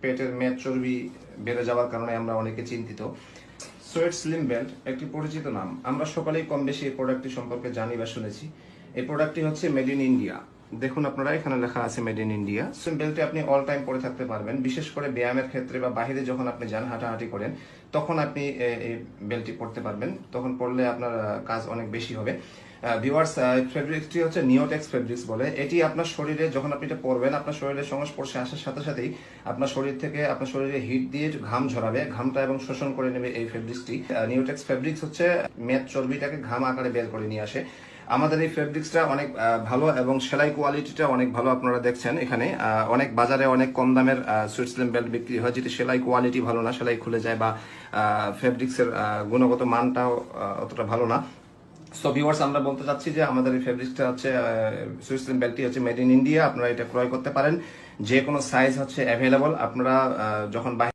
পেটের মেদ চর্বি বেড়ে যাওয়ার কারণে আমরা অনেকে চিন্তিত। সোয়েট স্লিম বেল্ট একটি পরিচিত নাম, আমরা সকলেই কম বেশি এই প্রোডাক্টটি সম্পর্কে জানি বা শুনেছি। এই প্রোডাক্টটি হচ্ছে মেড ইন ইন্ডিয়া। দেখুন আপনারা, এখানে লেখা আছে মেড ইন ইন্ডিয়া। স্লিম বেল্টটি আপনি অল টাইম পরে থাকতে পারবেন, বিশেষ করে ব্যায়ামের ক্ষেত্রে বা বাইরে যখন আপনি যান, হাঁটাহাঁটি করেন, তখন আপনি এই বেল্টটি পরতে পারবেন। তখন পরলে আপনার কাজ অনেক বেশি হবে। ভিউয়ার্স, ফেব্রিক্সটি হচ্ছে নিওটেক্স ফেব্রিক্স বলে। এটি আপনার শরীরে যখন আপনি এটা পরবেন, আপনার শরীরের সংস্পর্শে আসার সাথে সাথেই আপনার শরীর থেকে আপনার শরীরে হিট দিয়ে ঘাম ঝরাবে, ঘামটা এবং শোষণ করে নেবে এই ফেব্রিক্সটি। নিওটেক্স ফেব্রিক্স হচ্ছে মেদ চর্বিটাকে ঘাম আকারে বের করে নিয়ে আসে। আমাদের এই ফেব্রিক্সটা অনেক ভালো এবং সেলাই কোয়ালিটিটা অনেক ভালো। আপনারা দেখছেন এখানে অনেক বাজারে অনেক কম দামের সুইট স্লিম বেল্ট বিক্রি হয়, যেটি সেলাই কোয়ালিটি ভালো না, সেলাই খুলে যায়, বা ফেব্রিক্সের গুণগত মানটাও অতটা ভালো না। সো ভিউয়ার্স, আমরা বলতে চাচ্ছি যে আমাদের এই ফেব্রিক্সটা হচ্ছে সুইট স্লিম বেল্টটি হচ্ছে মেড ইন ইন্ডিয়া। আপনারা এটা ক্রয় করতে পারেন, যে কোনো সাইজ হচ্ছে অ্যাভেলেবল। আপনারা যখন